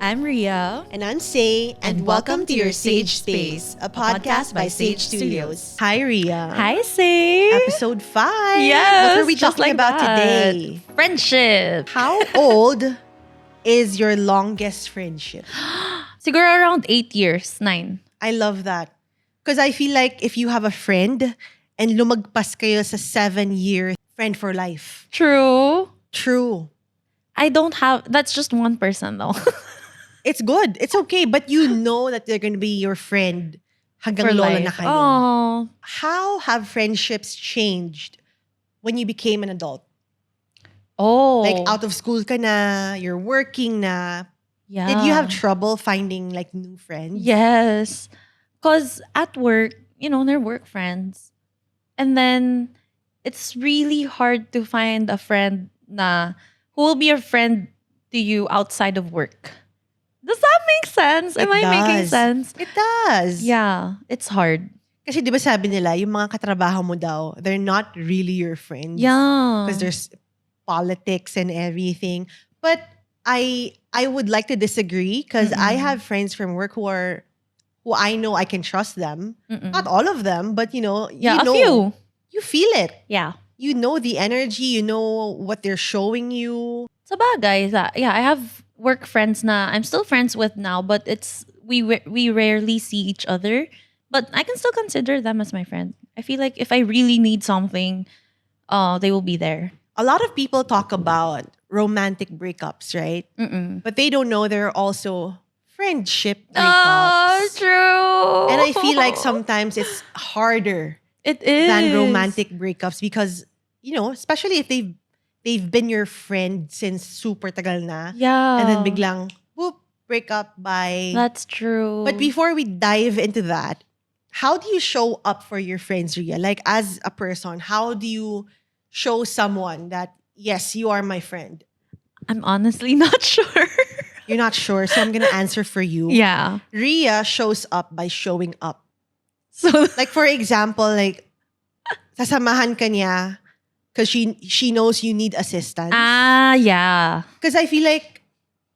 I'm Ria. And I'm Say, and welcome to your Sage Space, a podcast by Sage Studios. Hi, Ria. Hi, Say. Episode 5. Yes, What are we just talking like about that. today? Friendship. How old is your longest friendship? Siguro around 8 years, 9. I love that. Because I feel like if you have a friend and lumagpas kayo sa 7-year friend for life. True. True. I don't have, that's just one person though. It's good. It's okay. But you know that they're going to be your friend hanggang For lola life. na kayo. Oh. How have friendships changed when you became an adult? Oh. Like out of school ka na, you're working na. Yeah. Did you have trouble finding like new friends? Yes. Because at work, they're work friends. And then it's really hard to find a friend na who will be a friend to you outside of work. Does that make sense? Am I making sense? It does. Yeah, it's hard. Kasi di ba sabi nila, yung mga katrabaho mo daw, they're not really your friends. Yeah. Because there's politics and everything. But I would like to disagree because I have friends from work who I know I can trust them. Not all of them, but Yeah, you know, a few. you feel it. Yeah. You know the energy, you know what they're showing you. Sa bagay, I have work friends na I'm still friends with now, but we rarely see each other. But I can still consider them as my friend. I feel like if I really need something, they will be there. A lot of people talk about romantic breakups, right? But they don't know there are also friendship breakups. Oh, true. And I feel like sometimes it's harder it is than romantic breakups because, especially if they've been your friend since super tagal na. Yeah. And then biglang, whoop, break up, bye. That's true. But before we dive into that, how do you show up for your friends, Ria? Like as a person, how do you show someone that, yes, you are my friend? I'm honestly not sure. You're not sure, so I'm going to answer for you. Yeah. Ria shows up by showing up. So Like for example, like sasamahan ka niya because she knows you need assistance. yeah. Because I feel like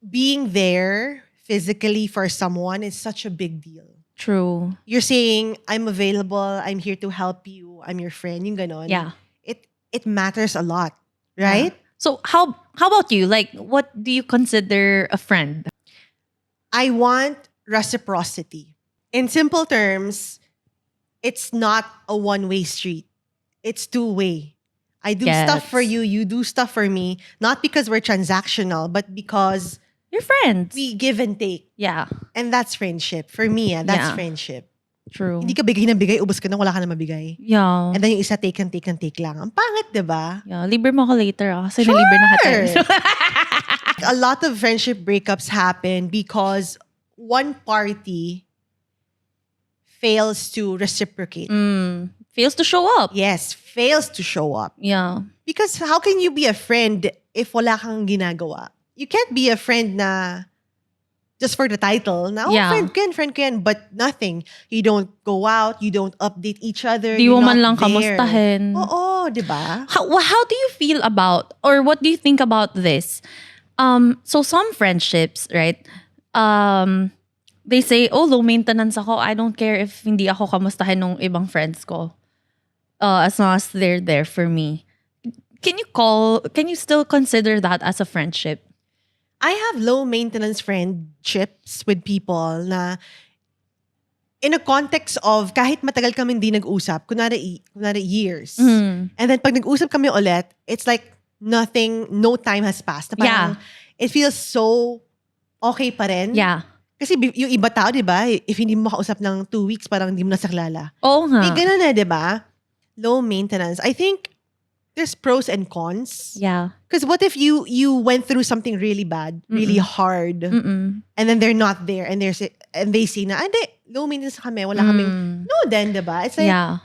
being there physically for someone is such a big deal. True. You're saying, I'm available, I'm here to help you, I'm your friend, yung ganon. Yeah. It matters a lot, right? So how about you? Like, what do you consider a friend? I want reciprocity. In simple terms, it's not a one-way street. It's two-way. I do stuff for you, you do stuff for me, not because we're transactional, but because You're friends. we give and take. Yeah. And that's friendship. For me, that's Yeah. friendship. True. Hindi ka bigay ng bigay, ubos ka na, wala ka na mabigay. Yeah. And then yung isa, take and take and take lang. Ang pangit, di ba? Yeah. Libre mo ako later kasi nalibre na kita. A lot of friendship breakups happen because one party fails to reciprocate. Fails to show up. Yes, fails to show up. Yeah. Because how can you be a friend if wala kang ginagawa? You can't be a friend na just for the title. Na, Yeah. friend ko yan, but nothing. You don't go out, you don't update each other. Di you're mo man not lang there. kamustahin. Oo, di ba? How do you feel about, or what do you think about this? So some friendships, right? They say, oh, low maintenance ako. I don't care if hindi ako kamustahin ng ibang friends ko. As long as they're there for me. Can you still consider that as a friendship? I have low maintenance friendships with people na in a context of kahit matagal kami hindi nag-usap, kunwari years. And then pag nag-usap kami ulit, it's like nothing, no time has passed. Na parang, it feels so okay pa rin. Yeah. Kasi yung iba tao, di ba? If hindi mo makausap ng 2 weeks, parang hindi mo na saklala. Oo nga. May ganun na, di ba? Low maintenance. I think there's pros and cons. Yeah. Because what if you went through something really bad, really hard, and then they're not there, and they say na, hindi, low maintenance kami, wala kaming, no then, diba? It's like, Yeah.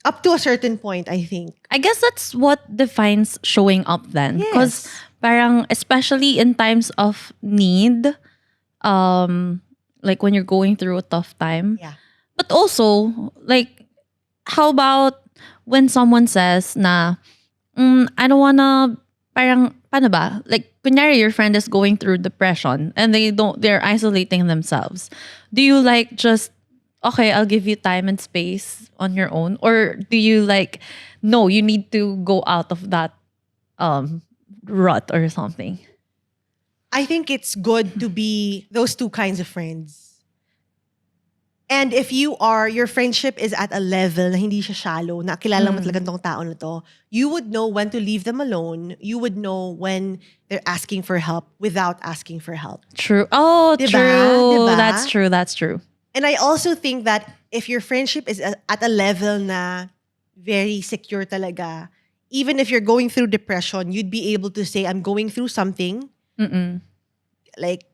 up to a certain point, I think. I guess that's what defines showing up then. Yes. Because parang, especially in times of need, like when you're going through a tough time. Yeah. But also, like, how about when someone says na, I don't wanna, parang, paano ba? Like, kunyari your friend is going through depression and they're isolating themselves. Do you like just, okay, I'll give you time and space on your own? Or do you like, no, you need to go out of that rut or something? I think it's good to be those two kinds of friends. And if your friendship is at a level na hindi siya shallow, na kilala mo talaga tong tao na to, you would know when to leave them alone. You would know when they're asking for help without asking for help. True. Oh, Diba? true. Diba? That's true. And I also think that if your friendship is at a level na very secure talaga, even if you're going through depression, you'd be able to say, I'm going through something. Like,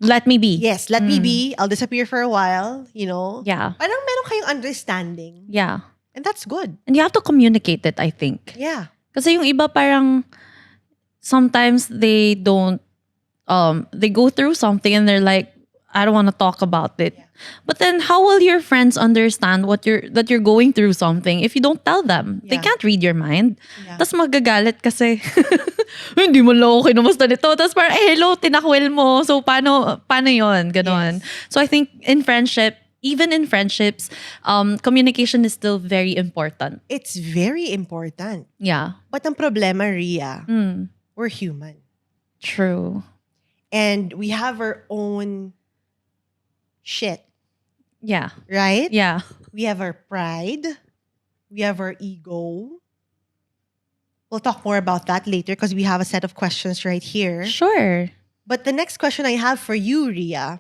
Let me be. yes, let me be. I'll disappear for a while, you know? Yeah. Parang meron kayong understanding. Yeah. And that's good. And you have to communicate it, I think. Yeah. Kasi yung iba parang sometimes they don't they go through something and they're like, I don't want to talk about it. Yeah. But then how will your friends understand that you're going through something if you don't tell them? They Yeah. can't read your mind. Yeah. Tapos magagalit kasi hindi mo lang ako kinumusta nito. Tapos parang, hello, tinakwil mo. So paano yun? Ganon. Yes. So I think even in friendships, communication is still very important. It's very important. Yeah. But ang problema, Ria, Mm, we're human. true. And we have our own shit, Yeah. right? Yeah. We have our pride. We have our ego. We'll talk more about that later because we have a set of questions right here. Sure. But the next question I have for you, Ria,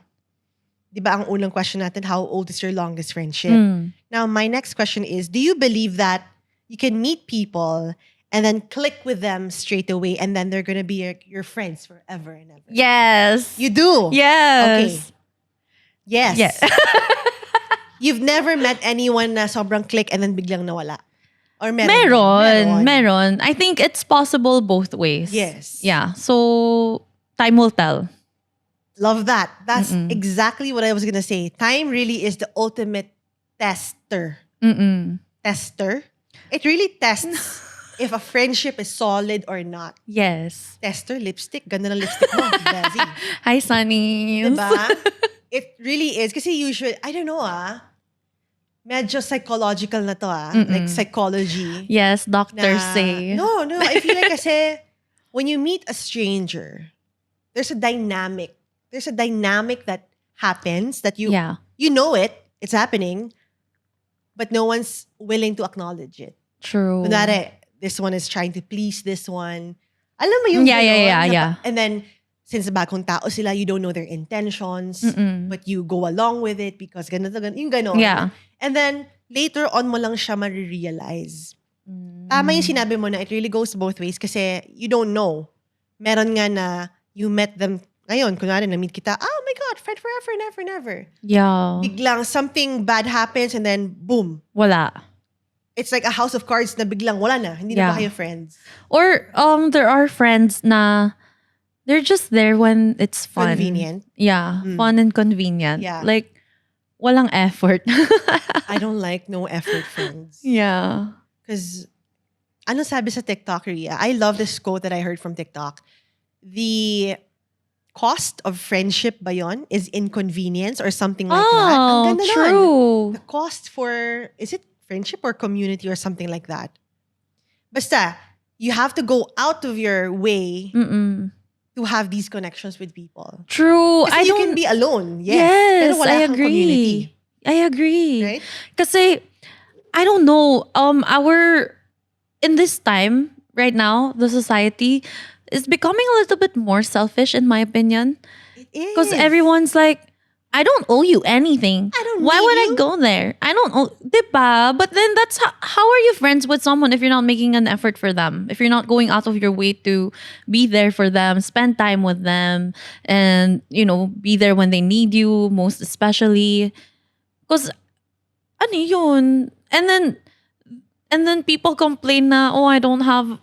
di ba ang unang question natin, how old is your longest friendship? Mm. Now, my next question is, do you believe that you can meet people and then click with them straight away and then they're going to be your friends forever and ever? Yes. You do? Yes. Okay. Yes. Yes. You've never met anyone na sobrang click and then biglang nawala? Or meron? Meron. I think it's possible both ways. Yes. Yeah. So, time will tell. Love that. That's exactly what I was gonna say. Time really is the ultimate tester. Tester. It really tests if a friendship is solid or not. Yes. Tester, lipstick. Ganda ng lipstick mo. Bezzy. Hi, Sunny. Diba? It really is. Kasi usually, I don't know medyo psychological na to like psychology. Yes, doctors Na- say. No, I feel like kasi when you meet a stranger, there's a dynamic. There's a dynamic that happens that you know it's happening, but no one's willing to acknowledge it. True. Kunwari, this one is trying to please this one. Alam mo yung Yeah, ganon, yeah. And then, since bagong tao sila, you don't know their intentions, but you go along with it because ganito, yung ganon. Yeah. And then, later on mo lang siya marirealize. Tama yung sinabi mo na it really goes both ways kasi you don't know. Meron nga na you met them ngayon, kunwari na-meet kita, oh my God, friend forever, never. Yeah. Biglang something bad happens and then boom. Wala. It's like a house of cards na biglang wala na. Hindi na ba kayo friends? Or there are friends na they're just there when it's fun. Convenient. Yeah, fun and convenient. Yeah. Like, walang effort. I don't like no effort friends. Yeah. Because, ano sabi sa TikTok, Ria? I love this quote that I heard from TikTok. The cost of friendship ba yun is inconvenience or something like that. Ang ganda nun. True. The cost for, is it friendship or community or something like that? Basta, you have to go out of your way to have these connections with people. True. Kasi you can be alone. Yes. Pero wala I kang agree. community. I agree. Right? Kasi, I don't know, in this time, right now, the society is becoming a little bit more selfish, in my opinion. It is. Because everyone's like, I don't owe you anything. I don't Why need would you. I go there? I don't owe, diba? But then that's how are you friends with someone if you're not making an effort for them? If you're not going out of your way to be there for them, spend time with them, and, be there when they need you, most especially. Because, ano yun? And then people complain na, oh, I don't have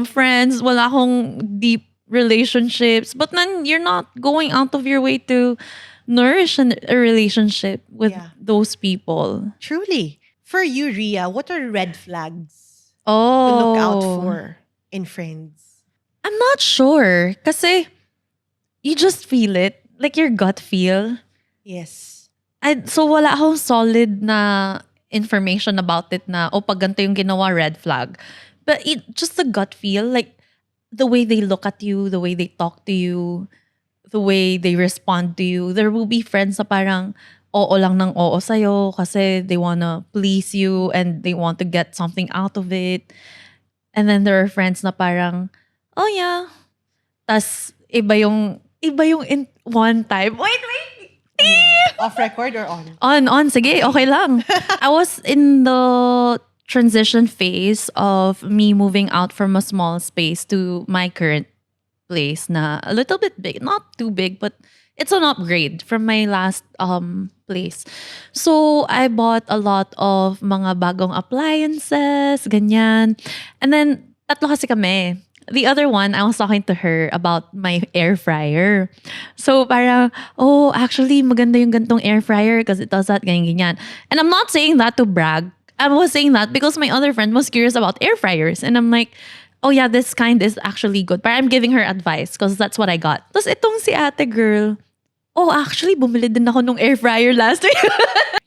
friends, wala akong deep relationships. But then you're not going out of your way to nourish a relationship with those people. Truly. For you, Ria, what are red flags to Oh. look out for in friends? I'm not sure. Kasi you just feel it. Like your gut feel. Yes. So wala akong solid na information about it na, pag ganito yung ginawa, red flag. But just the gut feel, like the way they look at you, the way they talk to you, the way they respond to you. There will be friends na parang oo lang ng oo sa'yo kasi they wanna please you and they want to get something out of it. And then there are friends na parang, oh yeah. Tas iba yung in one time. Wait. Off record or on? On. Sige, okay lang. I was in the transition phase of me moving out from a small space to my current place na a little bit big. Not too big, but it's an upgrade from my last place. So, I bought a lot of mga bagong appliances, ganyan. And then, tatlo kasi kami. The other one, I was talking to her about my air fryer. So parang, actually maganda yung gantong air fryer because it does that, ganyan. And I'm not saying that to brag. I was saying that because my other friend was curious about air fryers. And I'm like, oh yeah, this kind is actually good. But I'm giving her advice because that's what I got. Tapos itong si ate girl, actually bumili din ako nung air fryer last week.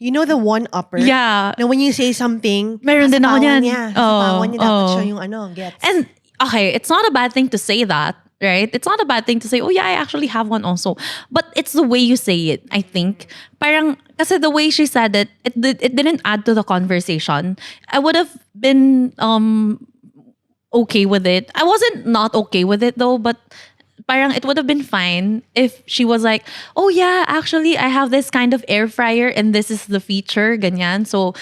You know the one-upper? Yeah. Na when you say something, Meron din ako kasapawan niyan. niya. Kasapawan niya dapat Oo. siya yung gets. And okay, it's not a bad thing to say that, right? It's not a bad thing to say, oh yeah, I actually have one also. But it's the way you say it, I think. Parang, kasi the way she said it, it didn't add to the conversation. I would have been okay with it. I wasn't not okay with it though, but parang it would have been fine if she was like, oh yeah, actually I have this kind of air fryer and this is the feature, ganyan. So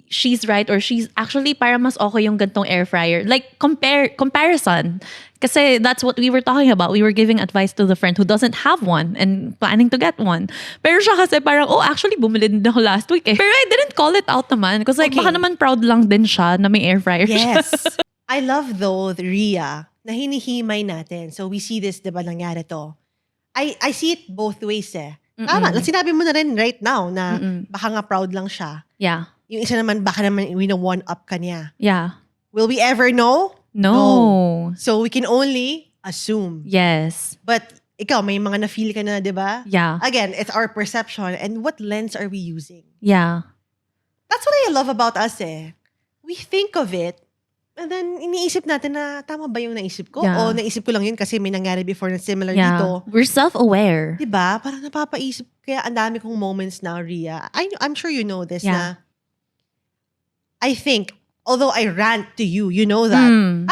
she's right or she's actually para mas okay yung gantong air fryer. Like comparison. Kasi that's what we were talking about. We were giving advice to the friend who doesn't have one and planning to get one. Pero siya kasi parang, actually bumili din ako last week eh. Pero I didn't call it out naman because like Okay. baka naman proud lang din siya na may air fryer siya. Yes. I love though, the Rhea, na hinihimay natin. So we see this, di ba, nangyari to. I see it both ways eh. Tama, sinabi mo na rin right now na baka nga proud lang siya. Yeah. Yung isa naman, baka naman wina-one-up ka niya. Yeah. Will we ever know? No. So we can only assume. Yes. But ikaw, may mga na-feel ka na, di ba? Yeah. Again, it's our perception and what lens are we using? Yeah. That's what I love about us eh. We think of it and then iniisip natin na tama ba yung naisip ko? Yeah. O naisip ko lang yun kasi may nangyari before na similar Yeah. dito. We're self-aware. Diba? Parang napapaisip. Kaya ang dami kong moments now, Rhea. I'm sure you know this Yeah. na I think, although I rant to you, you know that. Mm.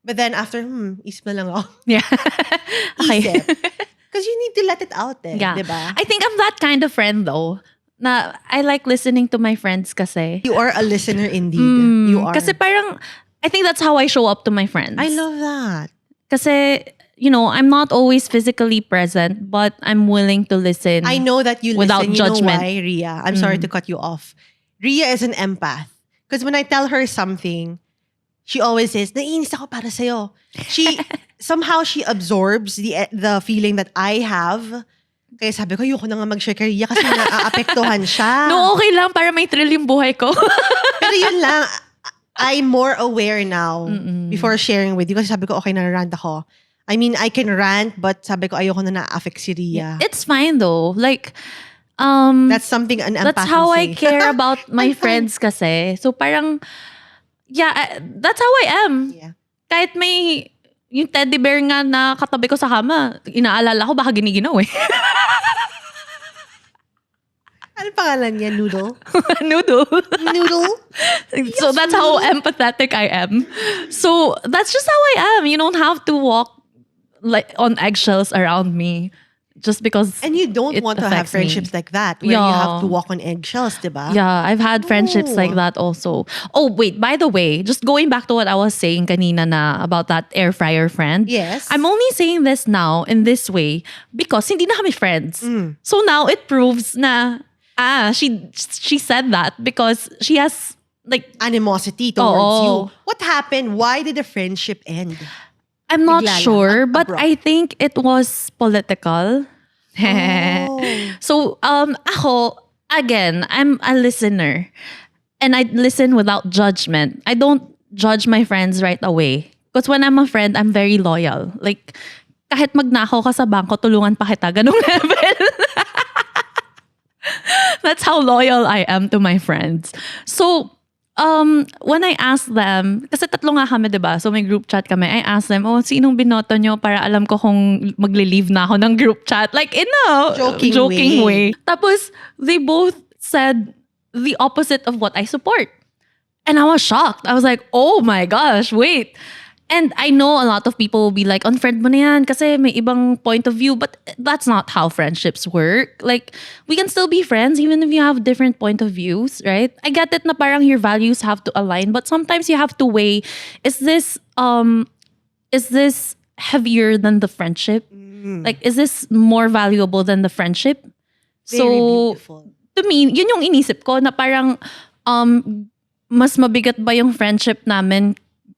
But then after, isip na lang ako. Yeah. Okay. Isip. Because you need to let it out eh. Yeah. Diba? I think I'm that kind of friend though. Na I like listening to my friends kasi. You are a listener indeed. You are. Kasi parang, I think that's how I show up to my friends. I love that. Kasi, I'm not always physically present, but I'm willing to listen. I know that you Without listen. judgment. You know why, Rhea? I'm sorry to cut you off. Rhea is an empath. Because when I tell her something, she always says, naiinis ako para sa'yo. Somehow she absorbs the feeling that I have. Kaya sabi ko, ayoko na nga mag-share kay Rhea kasi naaapektuhan siya. No, okay lang para may thrill yung buhay ko. Pero yun lang, I'm more aware now before sharing with you. Kasi sabi ko, okay, na-rant ako. I mean, I can rant, but sabi ko, ayoko na na-affect si Rhea. It's fine though. Like, That's something an empath that's how will I say. care about my I'm fine. friends kasi. So parang, that's how I am. Yeah. Kahit may, yung teddy bear nga na katabi ko sa kama, inaalala ko baka giniginaw eh. Ano pangalan niya? Noodle? Noodle. Noodle? So that's how empathetic I am. So that's just how I am. You don't have to walk like on eggshells around me just because. And you don't it want to have affects me. friendships like that where you Yeah. have to walk on eggshells, diba? Yeah, I've had friendships Oh. like that also. Oh, wait, by the way, just going back to what I was saying kanina na about that air fryer friend. Yes. I'm only saying this now in this way because hindi na kami friends. So now it proves na she said that because she has like Animosity towards Oo. you. What happened? Why did the friendship end? I'm not Bigla lang, sure, but abrupt. I think it was political. Oh. So, ako, again, I'm a listener. And I listen without judgment. I don't judge my friends right away. Because when I'm a friend, I'm very loyal. Like, kahit magnakaw ka sa bangko, tulungan pa kita. Ganong level. That's how loyal I am to my friends. So, when I asked them, kasi tatlo nga kami, diba? So may group chat kami. I asked them, sinong binoto nyo para alam ko kung magli-leave na ako ng group chat? Like in a joking way. Tapos, they both said the opposite of what I support. And I was shocked. I was like, oh my gosh, wait. And I know a lot of people will be like, unfriend mo na yan kasi may ibang point of view. But that's not how friendships work. Like, we can still be friends even if you have different point of views, right? I get it na parang your values have to align. But sometimes you have to weigh, is this heavier than the friendship? Like, is this more valuable than the friendship? Very beautiful. To me, yun yung inisip ko na parang mas mabigat ba yung friendship namin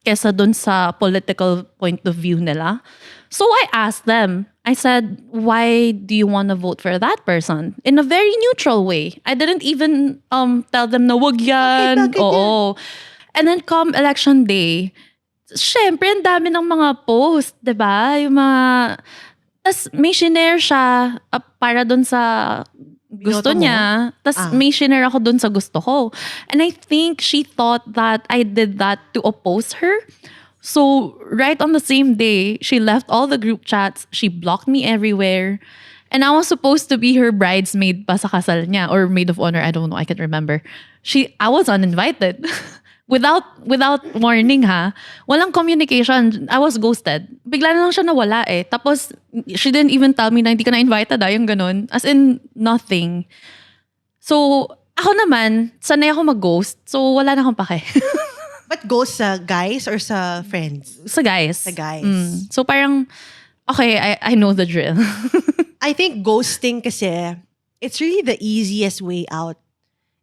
kesa dun sa political point of view nila. So I asked them, I said, why do you want to vote for that person? In a very neutral way. I didn't even tell them na wag yan. Bakit Oo. And then come election day, syempre, ang dami ng mga post, diba? Yung mga... Tas may shinare siya para dun sa gusto Binoto mo? niya. Tas may shinare ako dun sa gusto ko. And I think she thought that I did that to oppose her. So right on the same day, she left all the group chats. She blocked me everywhere. And I was supposed to be her bridesmaid pa sa kasal niya or maid of honor. I don't know. I can't remember. I was uninvited. Without warning ha. Walang communication. I was ghosted. Bigla na lang siya nawala eh. Tapos, she didn't even tell me na hindi ka na invited yung ganun. As in, nothing. So, ako naman, sanay ako mag-ghost. So, wala na akong pake. But ghost sa guys or sa friends? Sa guys. Sa guys. So, parang, okay, I know the drill. I think ghosting kasi, it's really the easiest way out.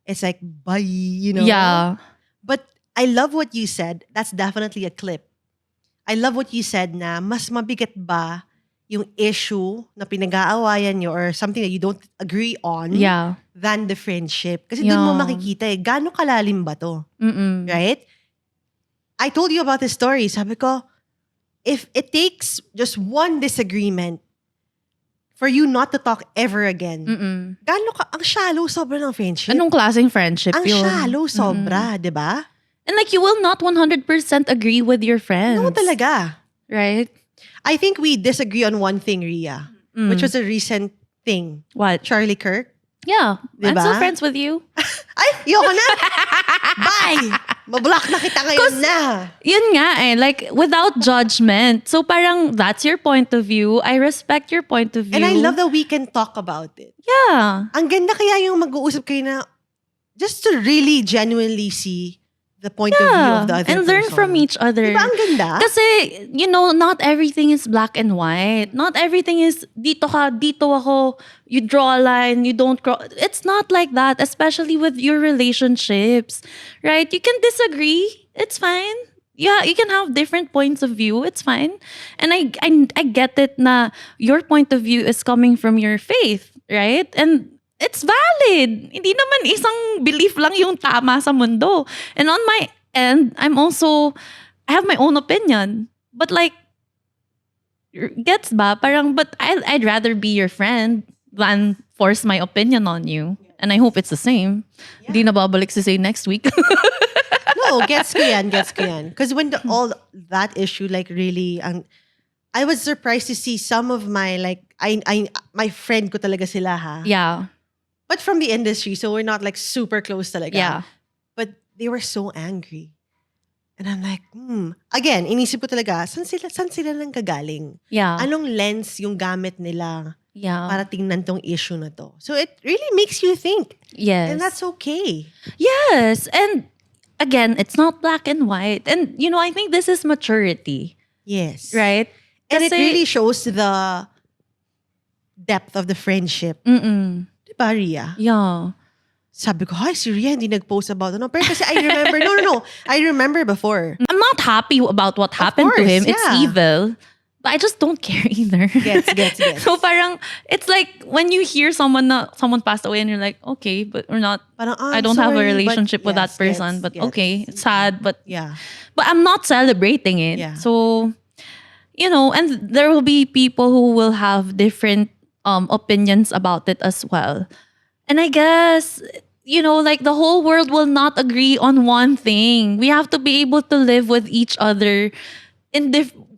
It's like, bye, you know? Yeah. But I love what you said. That's definitely a clip. I love what you said na mas mabigat ba yung issue na pinag-aawayan nyo or something that you don't agree on Yeah. than the friendship. Kasi dun mo Yeah. makikita gaano kalalim ba to? Mm-mm. Right? I told you about this story. Sabi ko, if it takes just one disagreement for you not to talk ever again, gaano ka, ang shallow sobra ng friendship. Anong klaseng friendship Ang yun? shallow sobra, di ba? And like, you will not 100% agree with your friends. No talaga. Right? I think we disagree on one thing, Ria, which was a recent thing. What? Charlie Kirk. Yeah. I'm Diba? still friends with you. Ay, yoko na! Bye! Mablock na kita ngayon na. Yun nga eh. Like, without judgment. So parang, that's your point of view. I respect your point of view. And I love that we can talk about it. Yeah. Ang ganda kaya yung mag-uusap kayo na just to really genuinely see the point of view of the other And learn person. from each other. Diba ang ganda? Kasi, not everything is black and white. Not everything is, dito ka, dito ako, you draw a line, you don't cross. It's not like that, especially with your relationships. Right? You can disagree. It's fine. Yeah, you can have different points of view. It's fine. And I get it na your point of view is coming from your faith. Right? And it's valid. Hindi naman isang belief lang yung tama sa mundo. And on my end, I have my own opinion. But like, gets ba? Parang, but I'd rather be your friend than force my opinion on you. And I hope it's the same. Hindi na babalik si say next week. No, gets ko yan. Because when all that issue, like really, I was surprised to see some of my, like, my friend ko talaga sila ha. Yeah. But from the industry, so we're not like super close talaga. Yeah. But they were so angry. And I'm like, Again, inisip ko talaga, saan sila nang kagaling? Yeah. Anong lens yung gamit nila Yeah. para tingnan tong issue na to? So it really makes you think. Yes. And that's okay. Yes. And again, it's not black and white. And I think this is maturity. Yes. Right? And it Kasi- really shows the depth of the friendship. Diba, Ria? Yeah. Sabi ko, hi, si Ria hindi nag-post about ano. Pero kasi I remember, no. I remember before. I'm not happy about what happened to course, him. It's yeah. evil. But I just don't care either. Gets. So parang, it's like when you hear someone passed away and you're like, okay, but we're not, Parang, I don't have a sorry, but relationship with that yes, person. gets, But gets. okay, it's sad. But Yeah. I'm not celebrating it. Yeah. So, and there will be people who will have different opinions about it as well. And I guess, like the whole world will not agree on one thing. We have to be able to live with each other in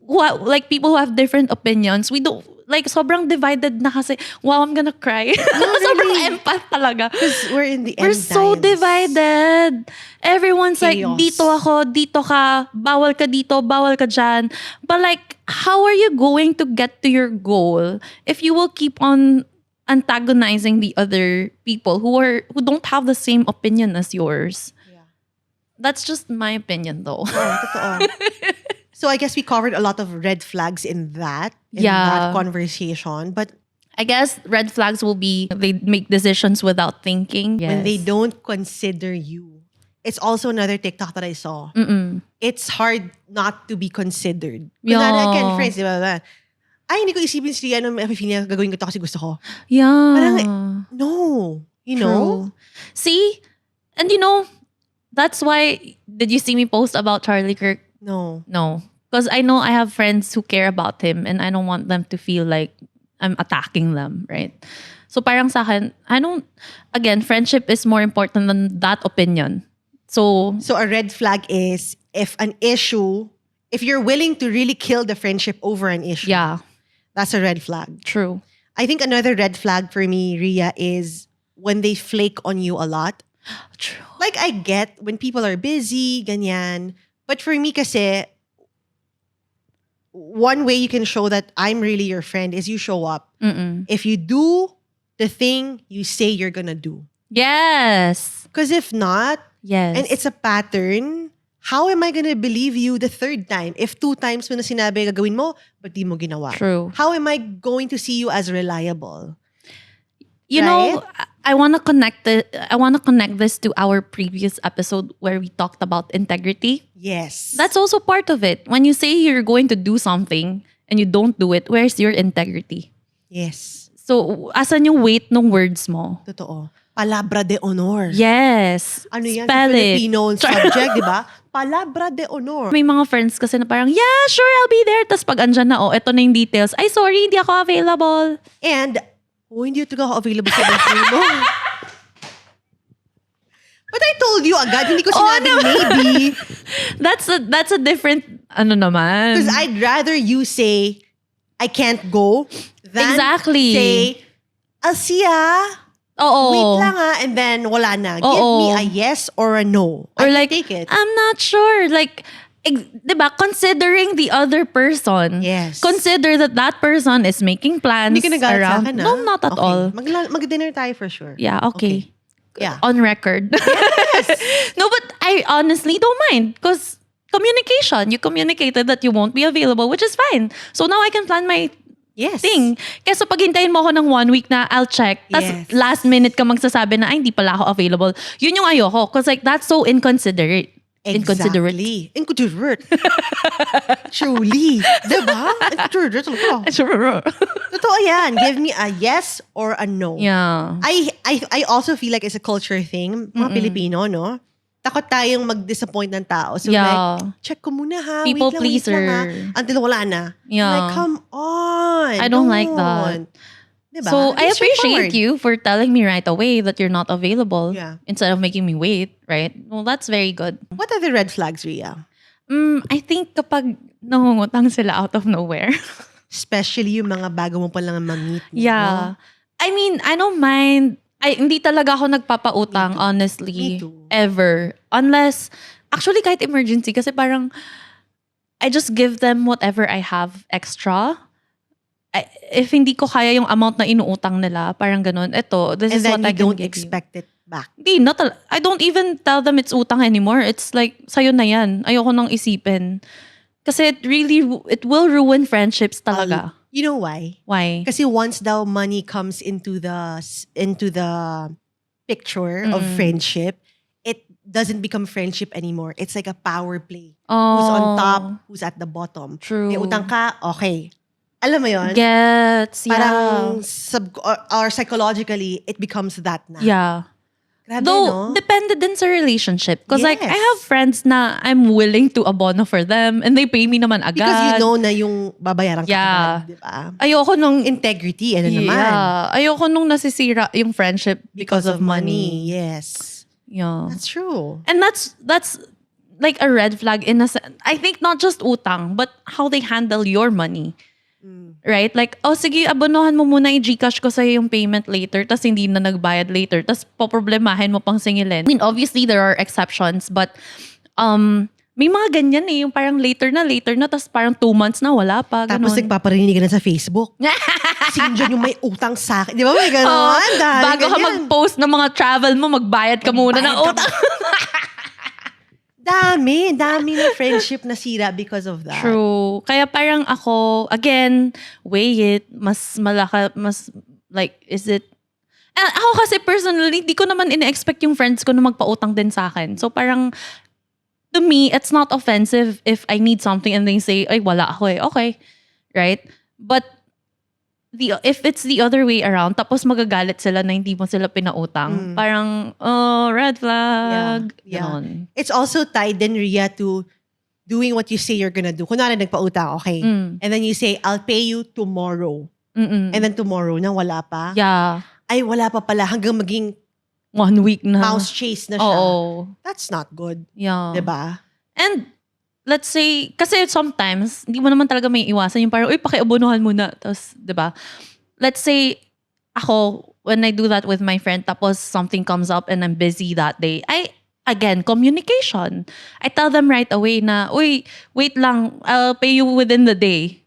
like people who have different opinions. We don't, like sobrang divided na kasi, wow, I'm gonna cry. Sobrang empath talaga. Because we're in the end We're so times. divided. Everyone's Chaos. like, dito ako, dito ka, bawal ka dito, bawal ka dyan. But like, how are you going to get to your goal if you will keep on antagonizing the other people who don't have the same opinion as yours? Yeah. That's just my opinion though. Totoo. So I guess we covered a lot of red flags in that conversation. But I guess red flags will be they make decisions without thinking. when they Yes. don't consider you, it's also another TikTok that I saw. Mm-mm. It's hard not to be considered. Yeah. Kunwari, again, friends, di ba? Ay, hindi ko isipin si Rian, feeling gagawin ko to kasi gusto ko. Yeah. Parang, no. You know? True. See? And that's why, did you see me post about Charlie Kirk? No. No. Because I know I have friends who care about him and I don't want them to feel like I'm attacking them, right? So parang sa akin, again, friendship is more important than that opinion. So, So a red flag is if you're willing to really kill the friendship over an issue, yeah, that's a red flag. true. I think another red flag for me, Ria, is when they flake on you a lot. True. Like, I get when people are busy, ganyan. But for me kasi, one way you can show that I'm really your friend is you show up. Mm-mm. If you do the thing you say you're gonna do. Yes. Because if not, Yes. and it's a pattern, how am I gonna believe you the third time? If 2 times mo na sinabi gagawin mo, but di mo ginawa. True. How am I going to see you as reliable? You know, I want to connect this to our previous episode where we talked about integrity. Yes. That's also part of it. When you say you're going to do something and you don't do it, where's your integrity? Yes. So, asan yung weight ng words mo? Totoo. Palabra de honor. Yes. Ano yan? Spell Sa it. Filipino subject, di ba? Palabra de honor. May mga friends kasi na parang, yeah, sure, I'll be there. Tapos pag andyan na, eto na yung details. Ay, sorry, hindi ako available. And, hindi talaga ako available sa birthday mo. But I told you agad, hindi ko sinabing maybe. That's a different, naman. Because I'd rather you say, I can't go, than Exactly. say, I'll see ya. Oo. Wait lang and then wala na. Give Oo. me a yes or a no. Or I like, can take it. I'm not sure. Like, diba, considering the other person. Yes. Consider that person is making plans Hindi ka nagalit sa around. akin, No, not at Okay. all. Mag-dinner tayo for sure. Yeah, okay. Yeah. On record. No, but I honestly don't mind because communication. You communicated that you won't be available, which is fine. So now I can plan my Yes. thing. Kesa pag hintayin mo ako ng 1 week na I'll check. Tapos Yes. last minute ka magsasabi na, ay, hindi pala ako available. Yun yung ayoko. Because like, that's so inconsiderate. Inconsiderate. Exactly. Inconsiderate. Truly. Diba? Inconsiderate talaga. Totoo yan. Give me a yes or a no. Yeah. I also feel like it's a culture thing. Mga Pilipino, no? Takot tayong mag-disappoint ng tao. So Yeah. like, check ko muna ha. People wait lang, pleaser. Wait lang, ha. Until wala na. Yeah. Like, come on. I don't like that. Diba? So I Be straightforward. appreciate you for telling me right away that you're not available Yeah. instead of making me wait, right? Well, that's very good. What are the red flags, Ria? I think kapag nangungutang sila out of nowhere. Especially yung mga bago mo palang ma-meet. mo, Yeah. no? I mean, I don't mind. Hindi talaga ako nagpapautang, honestly. Me too. Ever. Unless, actually kahit emergency, kasi parang, I just give them whatever I have extra. If hindi ko kaya yung amount na inuutang nila, parang ganun, this And is then what you I can don't give expect it back. you. I don't even tell them it's utang anymore. It's like, sayo na yan. Ayoko nang isipin. Kasi it will ruin friendships talaga. You know why? Why? Kasi once daw money comes into the picture of friendship, it doesn't become friendship anymore. It's like a power play. Oh, Who's on top, who's at the bottom. True. May utang ka, okay. Alam mo yon? Gets, yeah. Parang or psychologically, it becomes that na. Yeah. Grabe, Though, no? depende din sa relationship. Because like, I Yes. have friends na I'm willing to abono for them and they pay me naman agad. Because you know na yung babayaran ka Yeah. agad, di ba? Ayoko nung, Integrity, ano naman? yeah. Ayoko nung nasisira yung friendship because of money. Yes. Yeah. That's true. And that's like a red flag in a sense. I think not just utang, but how they handle your money. Right? Like, oh sige, abonohan mo muna i-Gcash ko sa'yo yung payment later, tas hindi na nagbayad later, tas poproblemahin mo pang singilin. I mean, obviously there are exceptions, but may mga ganyan eh, yung parang later na, tas parang 2 months na, wala pa, Tapos ganun. nagpaparinig ka na sa Facebook. Sino dyan yung may utang sa akin? Di ba may Oh, gano'n? Dami bago ka ganyan. mag-post ng mga travel mo, magbayad ka muna ng Magbayad ka utang. Dami na friendship na sira because of that. True. Kaya parang ako, again, weigh it. Mas malaka, mas like, is it... ako kasi personally, di ko naman ina-expect yung friends ko na magpautang din sa akin. So parang, to me, it's not offensive if I need something and they say, ay, wala ako eh. Okay. Right? But, if it's the other way around, tapos magagalit sila na hindi mo sila pinautang, parang, oh, red flag. Yeah. Ganon. It's also tied din, Ria, to doing what you say you're gonna do. Kunwari nagpautang, okay? And then you say, I'll pay you tomorrow. Mm-mm. And then tomorrow na wala pa. Yeah. Ay, wala pa pala hanggang maging 1 week na. mouse chase na siya. Oo. That's not good. Yeah. Diba? And let's say, kasi sometimes, hindi mo naman talaga may iwasan yung parang, uy, pakiabonohan muna. Tapos, diba? Let's say, ako, when I do that with my friend, tapos something comes up and I'm busy that day, again, communication. I tell them right away na, uy, wait lang, I'll pay you within the day.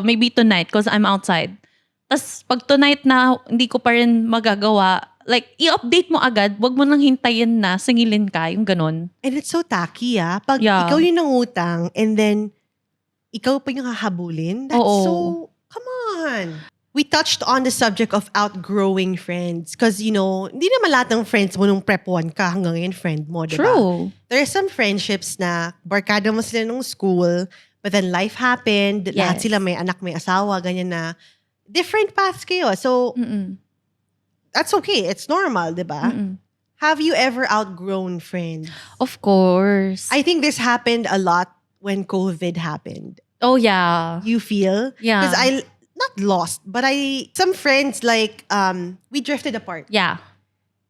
Maybe tonight because I'm outside. Tapos, pag tonight na hindi ko pa rin magagawa, like, i-update mo agad, wag mo nang hintayin na, singilin ka, yung ganun. And it's so tacky, ah. Pag Yeah. ikaw yung nangutang and then ikaw pa yung hahabulin, that's Oo. so, come on. We touched on the subject of outgrowing friends because, you know, hindi naman lahat ng friends mo nung prep 1 ka hanggang ngayon friend mo, diba? True. There are some friendships na barkada mo sila nung school, but then life happened, lahat Yes. sila may anak, may asawa, ganyan na. Different paths kayo. So, that's okay. It's normal, diba? Have you ever outgrown friends? Of course. I think this happened a lot when COVID happened. Oh, yeah. You feel? Yeah. Because I, not lost, but some friends like, we drifted apart. Yeah.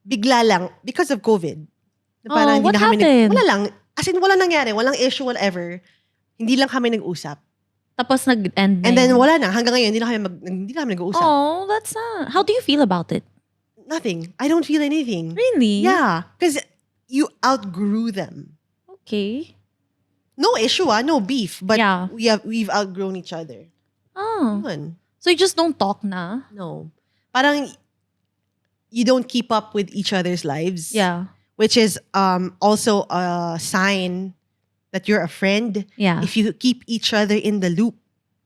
Bigla lang, because of COVID. Na parang Oh, hindi what na kami happened? wala lang. As in, wala nangyari. Walang issue, whatever. Hindi lang kami nag-usap. Tapos nag-end na And then yun. wala na. Hanggang ngayon, hindi na kami nag-uusap. Oh, that's sad. How do you feel about it? Nothing. I don't feel anything. Really? Yeah. Because you outgrew them. Okay. No issue, no beef. But Yeah. we've outgrown each other. Oh. Yun. So you just don't talk na? No. Parang you don't keep up with each other's lives. Yeah. Which is also a sign that you're a friend. Yeah. If you keep each other in the loop.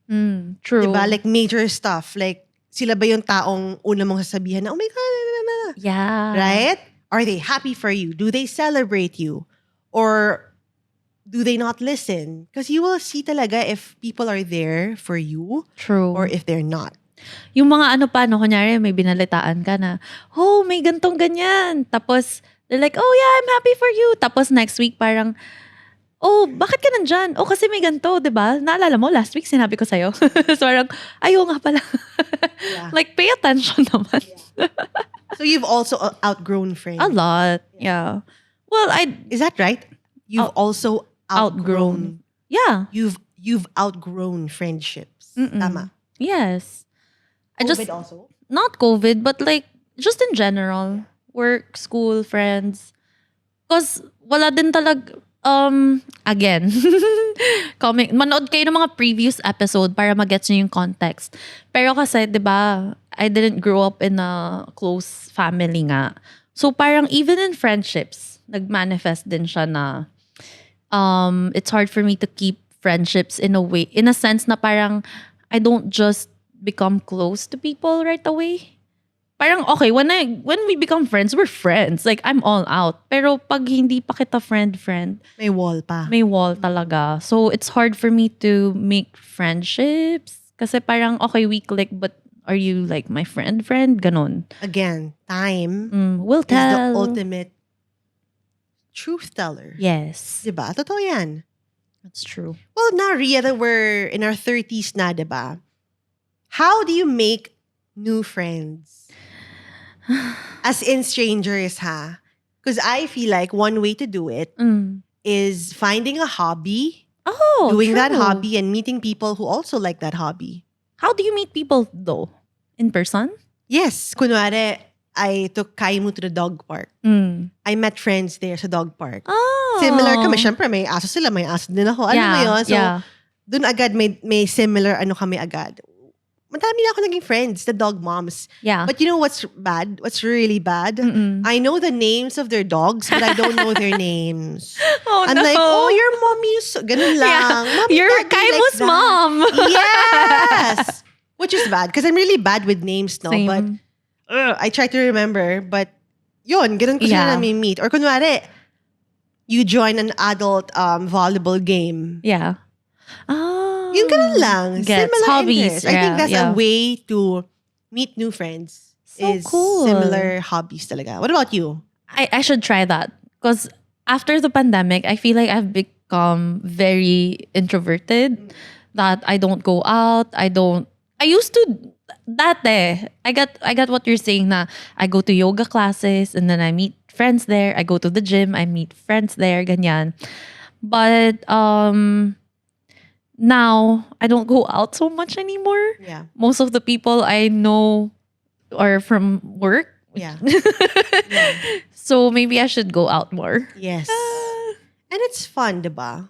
True. Diba? Like major stuff. Like, sila ba yung taong una mong sasabihan na, oh my God, Yeah. right? Are they happy for you? Do they celebrate you? Or do they not listen? Because you will see talaga if people are there for you True. or if they're not. Yung mga ano pa, no, kunyari may binalitaan ka na, oh, may gantong ganyan. Tapos, they're like, oh yeah, I'm happy for you. Tapos next week parang, oh, bakit ka nandyan? Oh, kasi may ganito, di ba? Naalala mo, last week sinabi ko sa'yo. So parang, ayaw nga pala. Yeah. Like, pay attention naman. So you've also outgrown friends. A lot. Yeah. Well, Is that right? You've also outgrown. Yeah. You've outgrown friendships. Tama. Yes. I just, COVID also? not COVID, but like, just in general. Work, school, friends. Because wala din talag, again, manood kayo ng mga previous episode para magets nyo yung context. Pero kasi, di ba, I didn't grow up in a close family nga. So parang even in friendships, nagmanifest din siya na it's hard for me to keep friendships in a way, in a sense na parang I don't just become close to people right away. parang okay, when we become friends, we're friends. Like, I'm all out. Pero pag hindi pa kita friend, May wall pa. may wall talaga. So, it's hard for me to make friendships. Kasi parang, okay, we click, but are you like my friend? Ganon. Again, time Will is the tell. ultimate truth teller. Yes. Diba? Totoo yan. That's true. Well, now, Rhea, that we're in our 30s na, diba? How do you make new friends? As in strangers, ha? Because I feel like one way to do it is finding a hobby, Oh, doing that true. hobby, and meeting people who also like that hobby. How do you meet people though? In person? Yes, kunwari, I took Kaimu to the dog park. I met friends there sa dog park. Oh. Similar kami. Syempre, may aso sila, may aso din ako. Alam mo yun? So, dun agad may similar kami agad. Madami na ako naging friends, the dog moms. Yeah. But you know what's bad? What's really bad? I know the names of their dogs, but I don't know their names. Oh, I'm no. like, oh, your mommy is so, ganun lang. Yeah. Mommy, You're daddy Kaimu's that. mom. Yes! Which is bad, because I'm really bad with names, no? Same. But I try to remember, but yun, ganun ko Yeah. sila meet. Or kunwari, you join an adult volleyball game. Yeah. Oh. Yung ganun lang. Gets. Similar Hobbies. interests. I think that's yeah. a way to meet new friends. So is cool. similar hobbies talaga. What about you? I should try that. Because after the pandemic, I feel like I've become very introverted. That I don't go out. I used to dati. I got what you're saying na I go to yoga classes and then I meet friends there. I go to the gym, I meet friends there, ganyan. But now I don't go out so much anymore. Yeah. Most of the people I know are from work. Yeah. So maybe I should go out more. Yes. And it's fun, diba?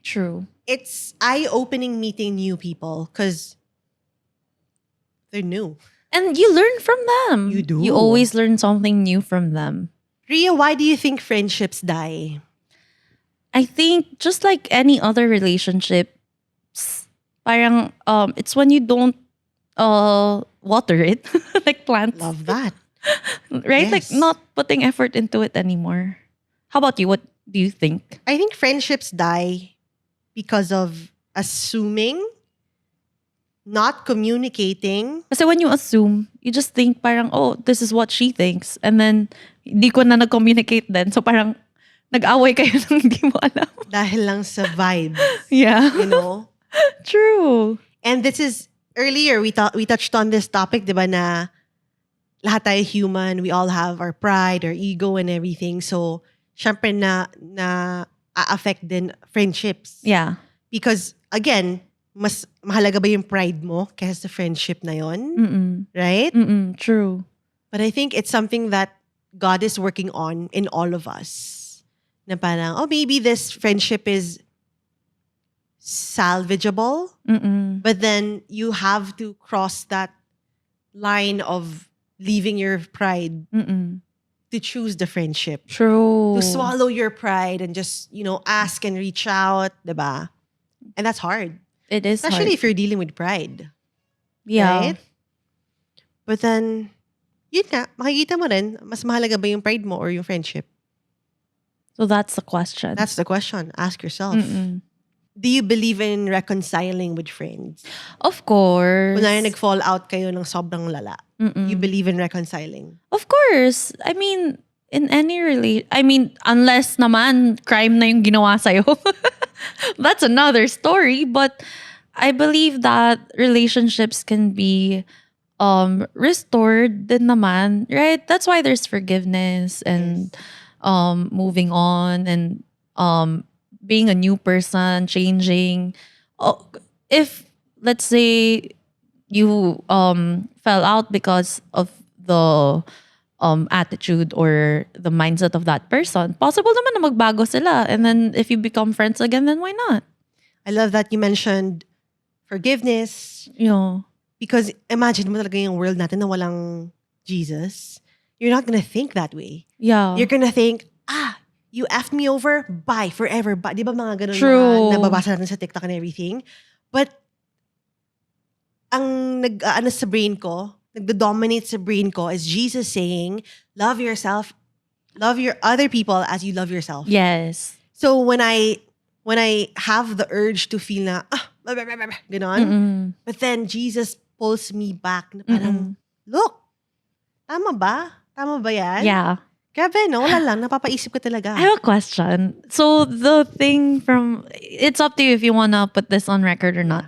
True. It's eye-opening meeting new people because they're new. And you learn from them. You do. You always learn something new from them. Rhea, why do you think friendships die? I think just like any other relationships, parang it's when you don't water it, like plants, Love that. right? Like Yes. not putting effort into it anymore. How about you? What do you think? I think friendships die because of assuming, not communicating. Kasi when you assume, you just think parang, oh, this is what she thinks. And then, di ko na nag-communicate then. So parang, nag-away kayo nang hindi mo alam. Dahil lang sa vibes, Yeah. you know? True. And this is, earlier, we touched on this topic, di ba, na lahat tayo human, we all have our pride, our ego, and everything. So, syempre na a-affect din friendships. Yeah. Because, again, mas mahalaga ba yung pride mo kaysa sa friendship na yon? Mm-mm. Right? Mm-mm. True. But I think it's something that God is working on in all of us. Na parang, oh, maybe this friendship is salvageable, Mm-mm. but then you have to cross that line of leaving your pride Mm-mm. to choose the friendship. True. To swallow your pride and just, ask and reach out, diba? And that's hard. It is Especially hard. if you're dealing with pride. Yeah. Right? But then, yun nga, makikita mo rin, mas mahalaga ba yung pride mo or yung friendship? So that's the question. That's the question. Ask yourself. Mm-mm. Do you believe in reconciling with friends? Of course. Kung nag-fall out kayo ng sobrang lala, Mm-mm. you believe in reconciling? Of course. I mean, in any unless naman crime na yung ginawa sa'yo. That's another story. But I believe that relationships can be restored din naman, right? That's why there's forgiveness and moving on and being a new person, changing. If let's say you fell out because of the attitude or the mindset of that person, possible naman na magbago sila. And then if you become friends again, then why not? I love that you mentioned forgiveness. Yeah. Because imagine mo talaga yung world natin na walang Jesus. You're not gonna think that way. Yeah. You're gonna think, you effed me over, bye, forever. Di ba mga ganun True. mga nababasa natin sa TikTok and everything? But, ang sa brain ko, nagdo-dominate sa brain ko is Jesus saying, love yourself, love your other people as you love yourself. Yes. So when I have the urge to feel na, ganon, Mm-mm. but then Jesus pulls me back na parang, look, tama ba? Tama ba yan? Yeah. Grabe, no? Wala lang. Napapaisip ko talaga. I have a question. So the thing it's up to you if you want to put this on record or not.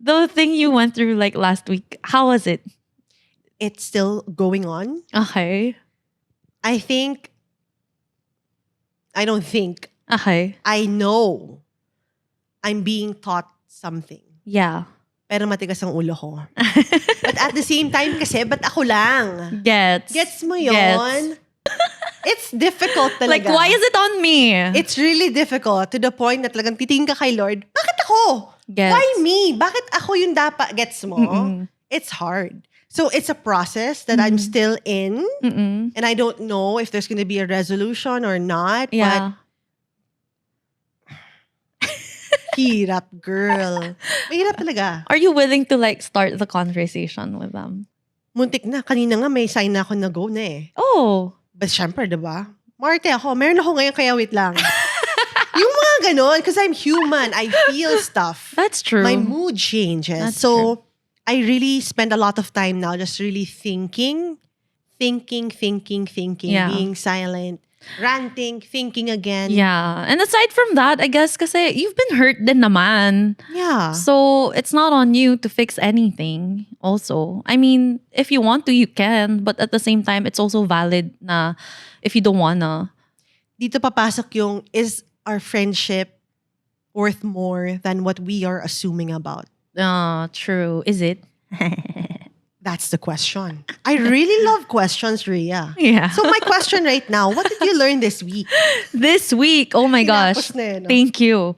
The thing you went through like last week, how was it? It's still going on. Okay. I don't think. Okay. I know I'm being taught something. Yeah. Pero matigas ang ulo ko. But at the same time kasi, ba't ako lang? Gets mo yon? Gets. It's difficult talaga. Like, why is it on me? It's really difficult to the point na talagang titingin ka kay Lord, bakit ako? Gets. Why me? Bakit ako yung dapat? Gets mo? Mm-mm. It's hard. So it's a process that I'm still in. Mm-mm. And I don't know if there's going to be a resolution or not. Yeah. But hirap, girl. Mahirap talaga. Are you willing to like start the conversation with them? Muntik na. Kanina nga may sign na ako na go na eh. Oh. But syempre, diba? Marte ako. Meron ako ngayon kaya wait lang. Yung mga ganon, because I'm human. I feel stuff. That's true. My mood changes. That's so true. I really spend a lot of time now just really thinking, Yeah. being silent, ranting, thinking again. Yeah. And aside from that, I guess kasi you've been hurt din naman. Yeah. So it's not on you to fix anything also. I mean, if you want to, you can. But at the same time, it's also valid na if you don't wanna. Dito papasok yung, is our friendship worth more than what we are assuming about? True. Is it? That's the question. I really love questions, Rhea. Yeah. So my question right now, what did you learn this week? This week, oh my gosh. Tinapos na eh, no? Thank you.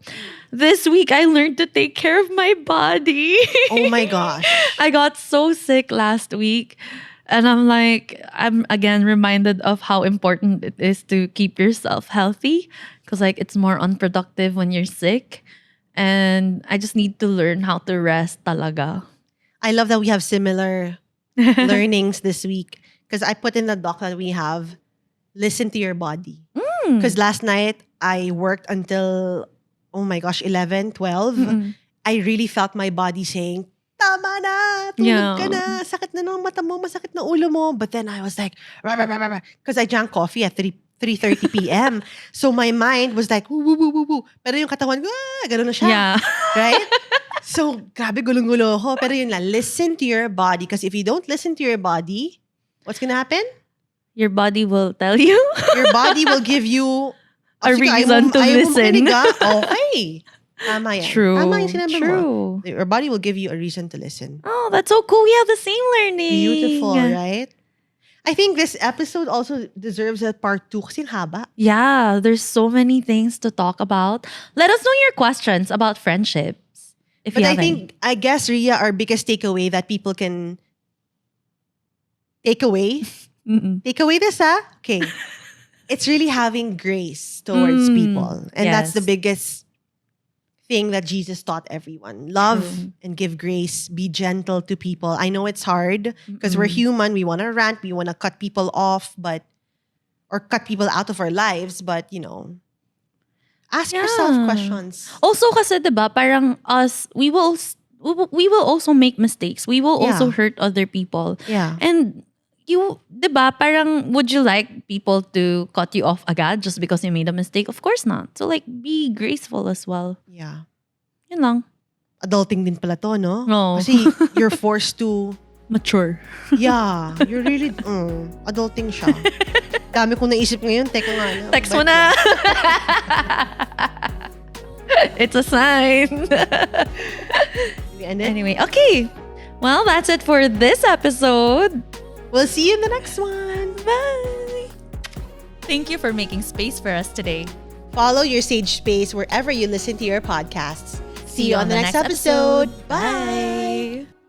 This week, I learned to take care of my body. Oh my gosh. I got so sick last week. And I'm again reminded of how important it is to keep yourself healthy. Because like it's more unproductive when you're sick. And I just need to learn how to rest talaga. I love that we have similar learnings this week. Because I put in the doc that we have, listen to your body. Because last night, I worked until, oh my gosh, 11, 12. Mm-mm. I really felt my body saying, tama na, tulog ka na, sakit na ng mata mo, masakit na ulo mo. But then I was like, because I drank coffee at 3:30 p.m. So my mind was like, woo, woo, woo, woo, woo. Pero yung katawan ko, gano'n na siya. Yeah. Right? So, grabe, gulong-gulo ako. Pero yun lang, listen to your body. Because if you don't listen to your body, what's gonna happen? Your body will tell you. Your body will give you A reason to listen. Okay. Tama yan. True. Tama yung sinabi mo. True. Your body will give you a reason to listen. Oh, that's so cool. We have the same learning. Beautiful, right? I think this episode also deserves a part 2 kasi haba. Yeah, there's so many things to talk about. Let us know your questions about friendships. If But you I have any. think, I guess, Rhea, our biggest takeaway that people can take away this, okay. It's really having grace towards people. And that's the yes. biggest thing that Jesus taught everyone. Love True. and give grace. Be gentle to people. I know it's hard because we're human. We want to rant. We want to cut people off, or cut people out of our lives. But, ask yourself Yeah. questions. Also kasi 'di ba, parang us, we will also make mistakes. We will also Yeah. hurt other people. Yeah. And you, 'di ba, parang would you like people to cut you off agad just because you made a mistake? Of course not. So like be graceful as well. Yeah. Yun lang. Adulting din pala to, no? No. Kasi you're forced to, Mature. yeah, you're really, adulting siya. Dami kong naisip ngayon. Teka nga. no? Text But mo na. It's a sign. we end it. Anyway, okay. Well, that's it for this episode. We'll see you in the next one. Bye. Thank you for making space for us today. Follow your Sage Space wherever you listen to your podcasts. See you on the next episode. Bye. Bye.